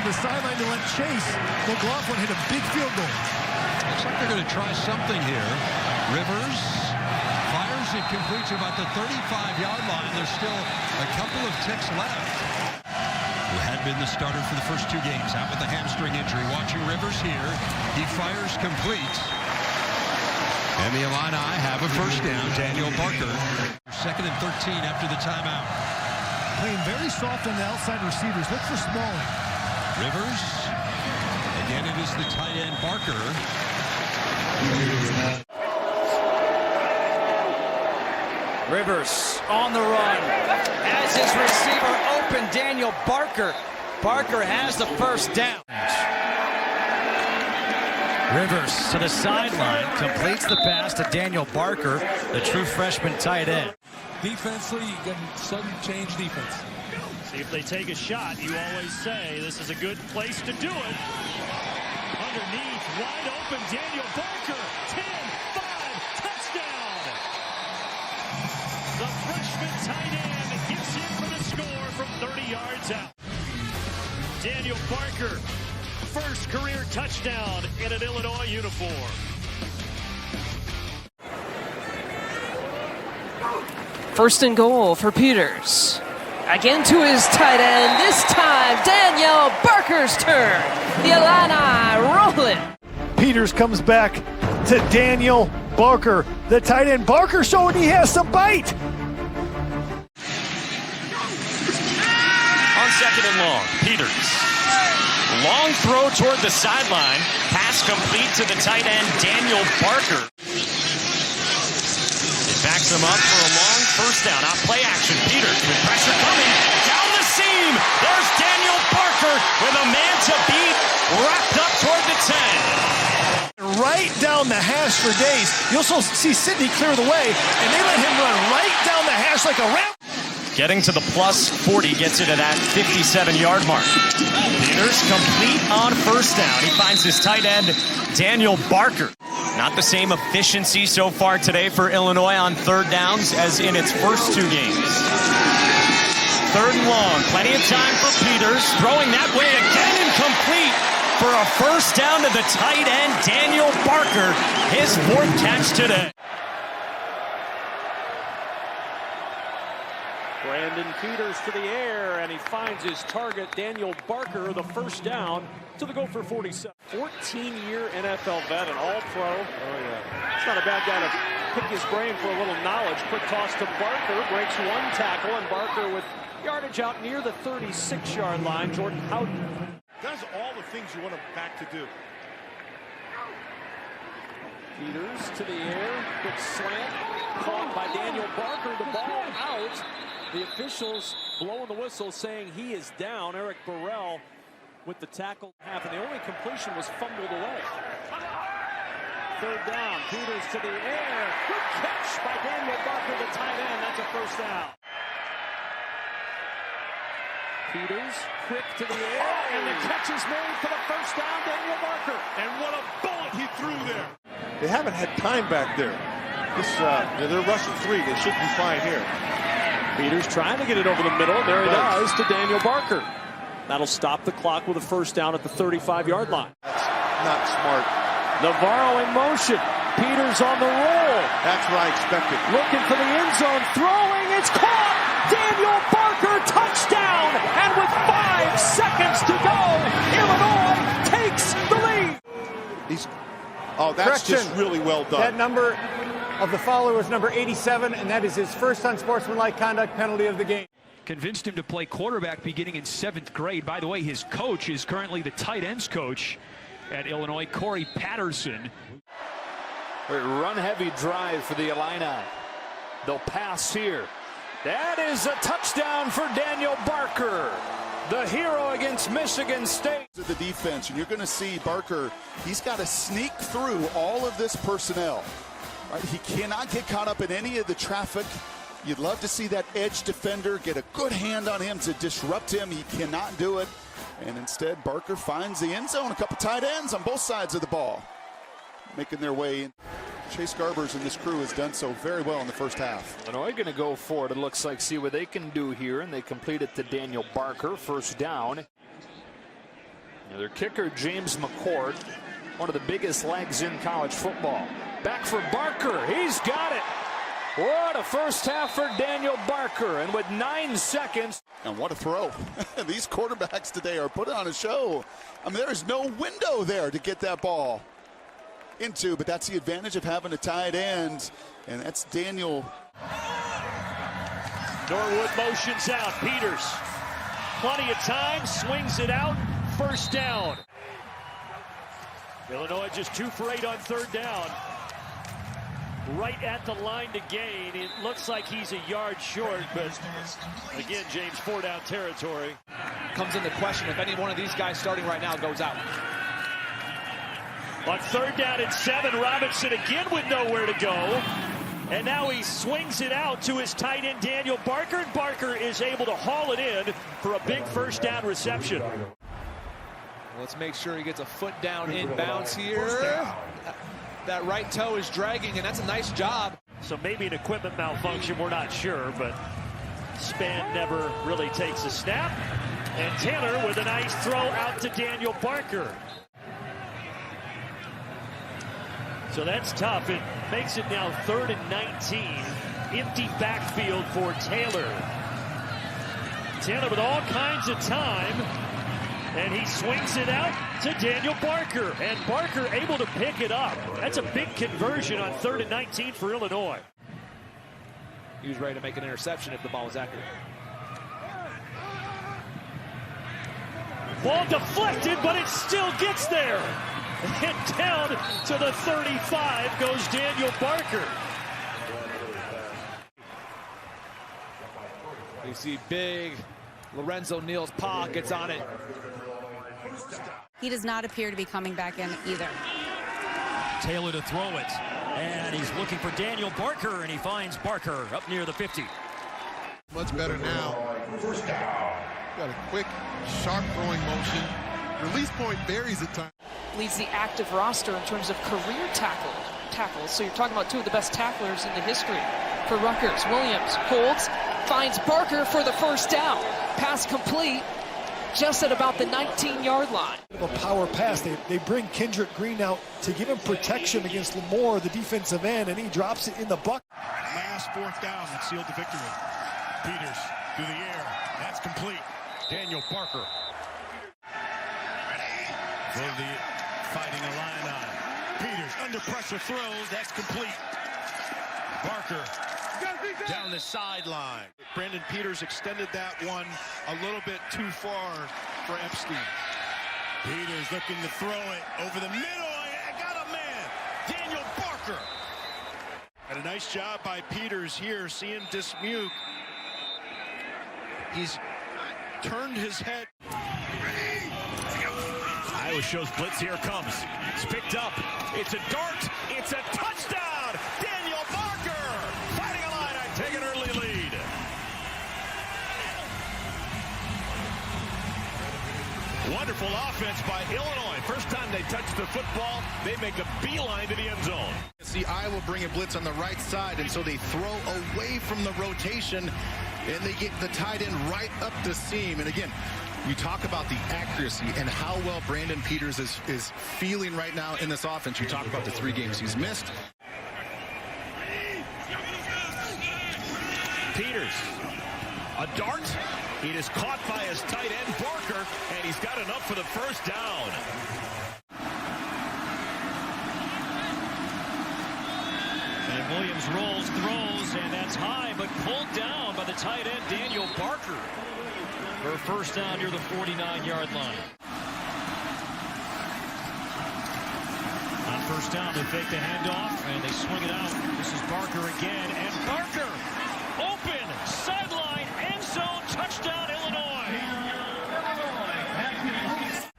to the sideline to let Chase McLaughlin hit a big field goal. Looks like they're going to try something here. Rivers fires it complete to about the 35-yard line. There's still a couple of ticks left. Who had been the starter for the first 2 games, out with a hamstring injury. Watching Rivers here. He fires complete. And the Illini have a first down. Daniel Barker. 2nd and 13 after the timeout. Playing very soft on the outside receivers. Look for Smalling. Rivers. Again, it is the tight end Barker. Rivers on the run. As his receiver open, Daniel Barker. Barker has the first down. Rivers to the sideline, completes the pass to Daniel Barker, the true freshman tight end. Defensively, you get sudden change defense. See if they take a shot. You always say this is a good place to do it. Underneath, wide open, Daniel Barker, 10-5, touchdown. The freshman tight end gets in for the score from 30 yards out. Daniel Barker, first career touchdown in an Illinois uniform. First and goal for Peters. Again to his tight end. This time, Daniel Barker's turn. The Illini rolling. Peters comes back to Daniel Barker, the tight end. Barker showing he has some bite. On 2nd and long, Peters. Long throw toward the sideline. Pass complete to the tight end, Daniel Barker. It backs him up for a long first down. Out play action. Peters with pressure coming. Down the seam. There's Daniel Barker with a man to beat. Wrapped up toward the 10. Right down the hash for days. You also see Sidney clear the way, and they let him run right down the hash like a rat. Getting to the plus 40, gets it at that 57-yard mark. Peters complete on first down. He finds his tight end, Daniel Barker. Not the same efficiency so far today for Illinois on 3rd downs as in its first 2 games. 3rd and long, plenty of time for Peters. Throwing that way again, incomplete for a first down to the tight end, Daniel Barker. His 4th catch today. Brandon Peters to the air, and he finds his target, Daniel Barker, the first down to the Gopher 47. 14-year NFL vet, an all-pro. Oh, yeah. It's not a bad guy to pick his brain for a little knowledge. Quick toss to Barker, breaks 1 tackle, and Barker with yardage out near the 36-yard line. Jordan Howden does all the things you want him back to do. Peters to the air, quick slant, caught by Daniel Barker, the ball out. The officials blowing the whistle saying he is down. Eric Burrell with the tackle half, and the only completion was fumbled away. 3rd down, Peters to the air. Good catch by Daniel Barker, the tight end. That's a first down. Peters, quick to the air, and the catch is made for the first down, Daniel Barker. And what a bullet he threw there. They haven't had time back there. They're rushing 3. They should be fine here. Peters trying to get it over the middle. There he does to Daniel Barker. That'll stop the clock with a first down at the 35-yard line. That's not smart. Navarro in motion. Peters on the roll. That's what I expected. Looking for the end zone. Throwing. It's caught. Daniel Barker, touchdown. And with 5 seconds to go, Illinois takes the lead. That's just really well done. That number of the follower is number 87, and that is his first unsportsmanlike conduct penalty of the game. Convinced him to play quarterback beginning in 7th grade. By the way, his coach is currently the tight ends coach at Illinois, Corey Patterson. Run-heavy drive for the Illini. They'll pass here. That is a touchdown for Daniel Barker, the hero against Michigan State. The defense, and you're going to see Barker, he's got to sneak through all of this personnel. Right? He cannot get caught up in any of the traffic. You'd love to see that edge defender get a good hand on him to disrupt him. He cannot do it. And instead, Barker finds the end zone. A couple tight ends on both sides of the ball, making their way in. Chase Garbers and this crew has done so very well in the first half. Illinois going to go for it, it looks like, see what they can do here, and they complete it to Daniel Barker, first down. Their kicker, James McCord, one of the biggest legs in college football. Back for Barker. He's got it. What a first half for Daniel Barker. And with 9 seconds. And what a throw. These quarterbacks today are putting on a show. I mean, there is no window there to get that ball into, but that's the advantage of having a tight end. And that's Daniel. Norwood motions out. Peters, plenty of time, swings it out. First down. Illinois just 2 for 8 on third down. Right at the line to gain. It looks like he's a yard short, but again, James, 4-down territory. Comes into question if any one of these guys starting right now goes out. On third down and 7, Robinson again with nowhere to go. And now he swings it out to his tight end, Daniel Barker. And Barker is able to haul it in for a big first down reception. Let's make sure he gets a foot down inbounds here. That right toe is dragging, and that's a nice job. So maybe an equipment malfunction, we're not sure, but Span never really takes a snap. And Taylor with a nice throw out to Daniel Barker. So that's tough. It makes it now 3rd and 19. Empty backfield for Taylor. Taylor with all kinds of time. And he swings it out to Daniel Barker. And Barker able to pick it up. That's a big conversion on 3rd and 19 for Illinois. He was ready to make an interception if the ball was accurate. Ball deflected, but it still gets there. And down to the 35 goes Daniel Barker. You see big Lorenzo Neal's paw gets on it. He does not appear to be coming back in either. Taylor to throw it. And he's looking for Daniel Barker, and he finds Barker up near the 50. Much better now. Got a quick, sharp throwing motion. Release point varies at times. Leads the active roster in terms of career tackles. So you're talking about 2 of the best tacklers in the history for Rutgers. Williams holds, finds Barker for the first down. Pass complete, just at about the 19-yard line. A power pass. They bring Kendrick Green out to give him protection against Lamore, the defensive end, and he drops it in the bucket. Last 4th down that sealed the victory. Peters through the air. That's complete. Daniel Barker. For the Fighting Illini. Peters under pressure throws. That's complete. Barker down the sideline. Brandon Peters extended that one a little bit too far for Epstein. Peters looking to throw it over the middle. I got a man. Daniel Barker. And a nice job by Peters here. See him dismute. He's turned his head. Iowa shows blitz. Here comes. It's picked up. It's a dart. It's a touchdown. Daniel Barker. Fighting Illini take an early lead. Wonderful offense by Illinois. First time they touch the football, they make a beeline to the end zone. See Iowa bring a blitz on the right side, and so they throw away from the rotation, and they get the tight end right up the seam. And again, you talk about the accuracy and how well Brandon Peters is feeling right now in this offense. You talk about the 3 games he's missed. Peters, a dart. It is caught by his tight end, Barker, and he's got enough for the first down. And Williams rolls, throws, and that's high, but pulled down by the tight end, Daniel Barker, for a first down near the 49-yard line. On first down, they fake the handoff, and they swing it out. This is Barker again, and Barker open, sideline, end zone, touchdown, Illinois.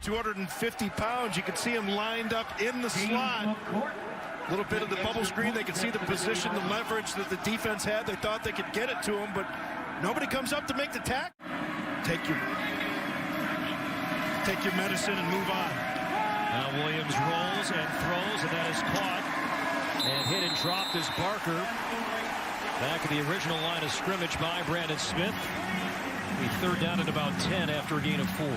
250 pounds. You can see him lined up in the slot. A little bit of the bubble screen. They could see the position, the leverage that the defense had. They thought they could get it to him, but nobody comes up to make the tackle. Take your medicine and move on. Now Williams rolls and throws, and that is caught and hit and dropped as Barker back at the original line of scrimmage by Brandon Smith. A third down at about 10 after a gain of 4.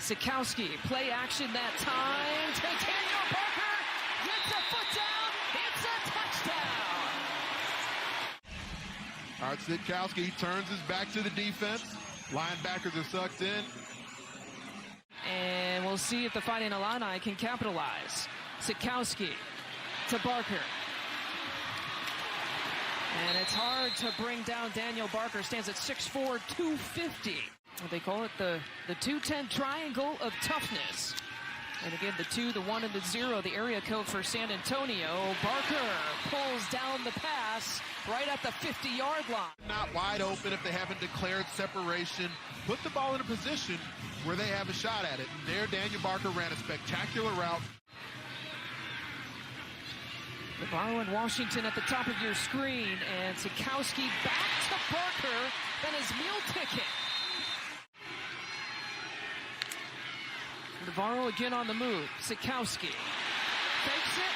Sikowski, play action that time to Daniel Barker. Gets a foot down. It's a touchdown. All right, Sikowski turns his back to the defense. Linebackers are sucked in. And we'll see if the Fighting Illini can capitalize. Sikowski to Barker. And it's hard to bring down Daniel Barker. Stands at 6'4", 250. They call it the 210 triangle of toughness. And again, the 2, the 1, and the 0, the area code for San Antonio. Barker pulls down the pass right at the 50-yard line. Not wide open if they haven't declared separation. Put the ball in a position where they have a shot at it. And there, Daniel Barker ran a spectacular route. Navarro and Washington at the top of your screen, and Sikowski back to Barker, then his meal ticket. Navarro again on the move. Sikowski fakes it,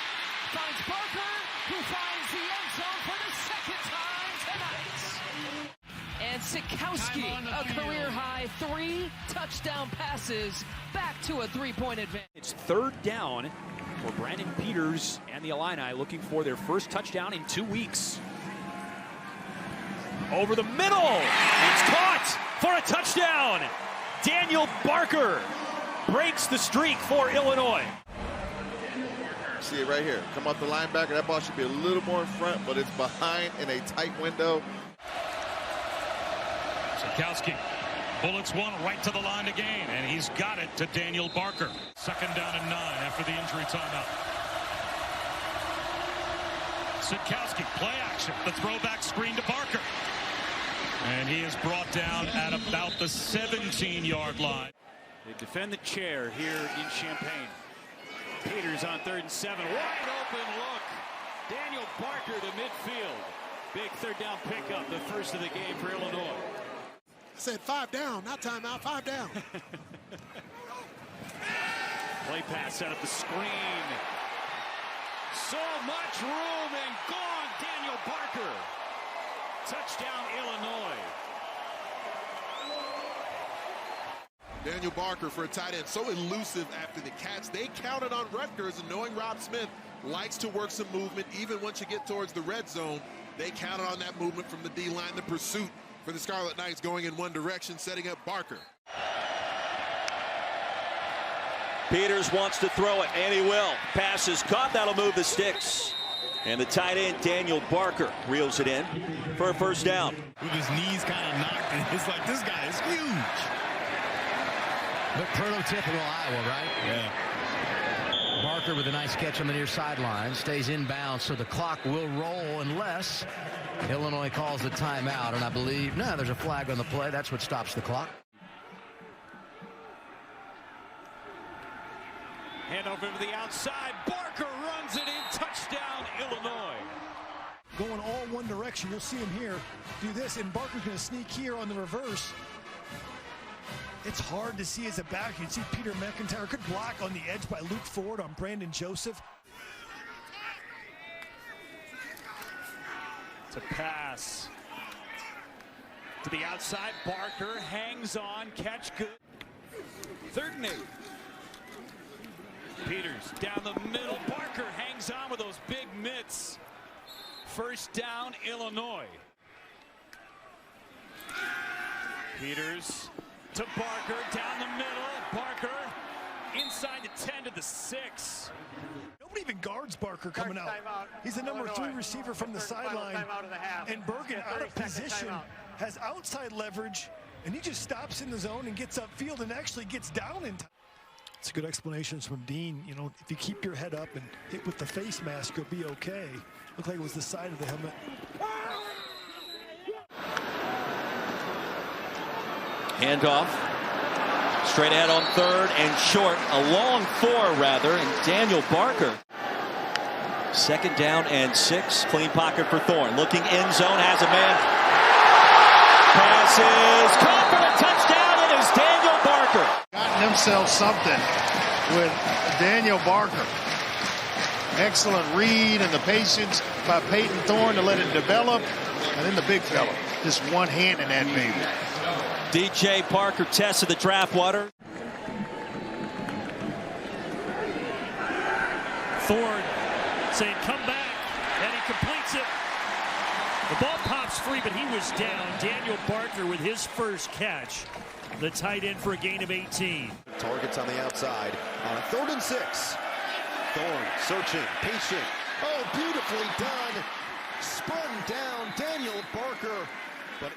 finds Barker, who finds the end zone for the second time tonight. And Sikowski, a career-high 3 touchdown passes, back to a 3-point advantage. It's third down for Brandon Peters and the Illini, looking for their first touchdown in 2 weeks. Over the middle, it's caught for a touchdown. Daniel Barker breaks the streak for Illinois. See it right here. Come off the linebacker. That ball should be a little more in front, but it's behind in a tight window. Sikowski bullets one right to the line to gain, and he's got it to Daniel Barker. 2nd down and 9 after the injury timeout. Sikowski, play action, the throwback screen to Barker. And he is brought down at about the 17-yard line. They defend the chair here in Champaign. Peters on 3rd and 7. Wide open look. Daniel Barker to midfield. Big 3rd down pickup, the first of the game for Illinois. I said 5 down, not timeout, 5 down. Play pass set up the screen. So much room and gone. Daniel Barker. Touchdown, Illinois. Daniel Barker for a tight end, so elusive after the catch. They counted on Rutgers, and knowing Rob Smith likes to work some movement, even once you get towards the red zone, they counted on that movement from the D-line. The pursuit for the Scarlet Knights going in one direction, setting up Barker. Peters wants to throw it, and he will. Pass is caught. That'll move the sticks. And the tight end, Daniel Barker, reels it in for a first down. With his knees kind of knocked, and it's like, this guy is huge. But prototypical Iowa, right? Yeah. Barker with a nice catch on the near sideline. Stays inbound, so the clock will roll unless Illinois calls the timeout. And I believe, no, there's a flag on the play. That's what stops the clock. Hand over to the outside. Barker runs it in. Touchdown, Illinois. Going all one direction. You'll see him here do this, and Barker's going to sneak here on the reverse. It's hard to see as a back. You can see Peter McIntyre. Good block on the edge by Luke Ford on Brandon Joseph. To pass to the outside. Barker hangs on. Catch good. 3rd and 8. Peters down the middle. Barker hangs on with those big mitts. First down, Illinois. Peters to Barker, down the middle. Barker inside the 10 to the 6. Nobody even guards Barker coming out. He's the number 3 receiver from the sideline. And Bergen out of position, has outside leverage, and he just stops in the zone and gets upfield and actually gets down in time. It's a good explanation from Dean. You know, if you keep your head up and hit with the face mask, you'll be okay. Looked like it was the side of the helmet. Handoff. Straight ahead on 3rd and short. A long 4, rather, and Daniel Barker. 2nd down and 6. Clean pocket for Thorne. Looking end zone, has a man. Passes. Caught for the touchdown. It is Daniel Barker. Gotten himself something with Daniel Barker. Excellent read and the patience by Peyton Thorne to let it develop. And then the big fella, just one hand in that baby. DJ Parker tested the draft water. Thorne saying, come back, and he completes it. The ball pops free, but he was down. Daniel Barker with his first catch. The tight end for a gain of 18. Targets on the outside on a 3rd and 6. Thorne searching, patient. Oh, beautifully done. Spun down Daniel Barker. But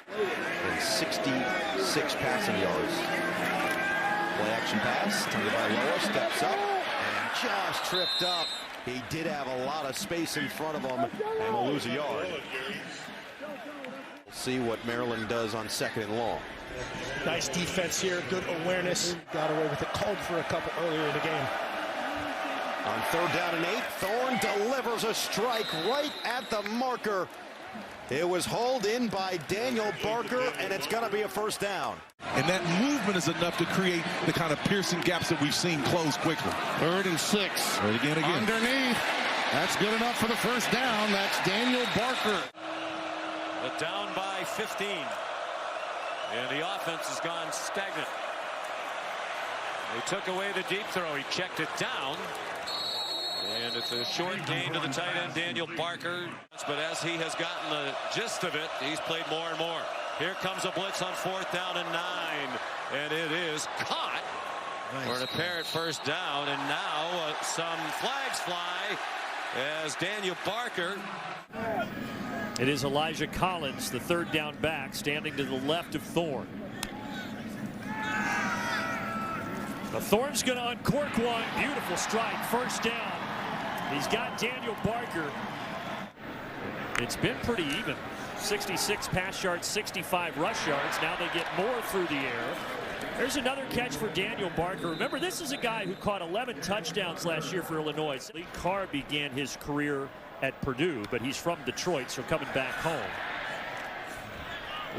66 passing yards. Play action pass, turned by Loa, steps up, and just tripped up. He did have a lot of space in front of him, and will lose a yard. We'll see what Maryland does on 2nd and long. Nice defense here, good awareness. Got away with it, called for a couple earlier in the game. On 3rd down and 8, Thorne delivers a strike right at the marker. It was hauled in by Daniel Barker, and it's going to be a 1st down. And that movement is enough to create the kind of piercing gaps that we've seen close quickly. 3rd and 6. Right again. Underneath. That's good enough for the 1st down. That's Daniel Barker. But down by 15. And the offense has gone stagnant. They took away the deep throw. He checked it down. And it's a short gain to the tight end, Daniel Barker. But as he has gotten the gist of it, he's played more and more. Here comes a blitz on 4th down and 9. And it is caught for an apparent 1st down. And now some flags fly as Daniel Barker. It is Elijah Collins, the 3rd down back, standing to the left of Thorne. But Thorne's going to uncork one. Beautiful strike. 1st down. He's got Daniel Barker. It's been pretty even. 66 pass yards, 65 rush yards. Now they get more through the air. There's another catch for Daniel Barker. Remember, this is a guy who caught 11 touchdowns last year for Illinois. Lee Carr began his career at Purdue, but he's from Detroit, so coming back home.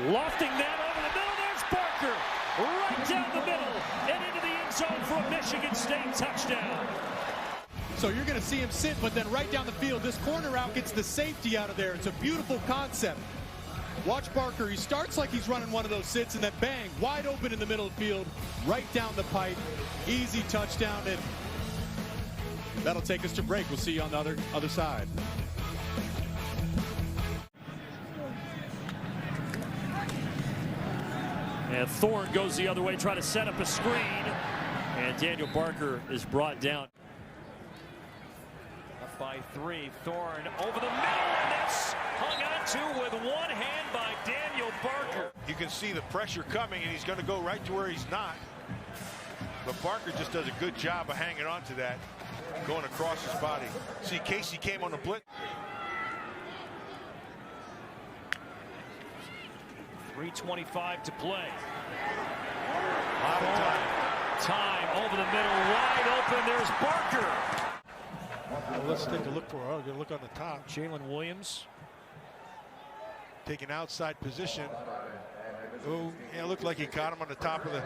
Lofting that over the middle. There's Barker right down the middle and into the end zone for a Michigan State touchdown. So you're going to see him sit, but then right down the field, this corner route gets the safety out of there. It's a beautiful concept. Watch Barker. He starts like he's running one of those sits, and then bang, wide open in the middle of the field, right down the pipe. Easy touchdown, and that'll take us to break. We'll see you on the other side. And Thorne goes the other way, trying to set up a screen, and Daniel Barker is brought down. Up by 3, Thorne over the middle, and that's hung on to with one hand by Daniel Barker. You can see the pressure coming, and he's going to go right to where he's not. But Barker just does a good job of hanging on to that, going across his body. See, Casey came on the blitz. 3:25 to play. Time over the middle, wide open. There's Barker. Well, let's take a look for her. Look on the top. Jalen Williams taking outside position. Oh, yeah, looked like he caught him on the top of the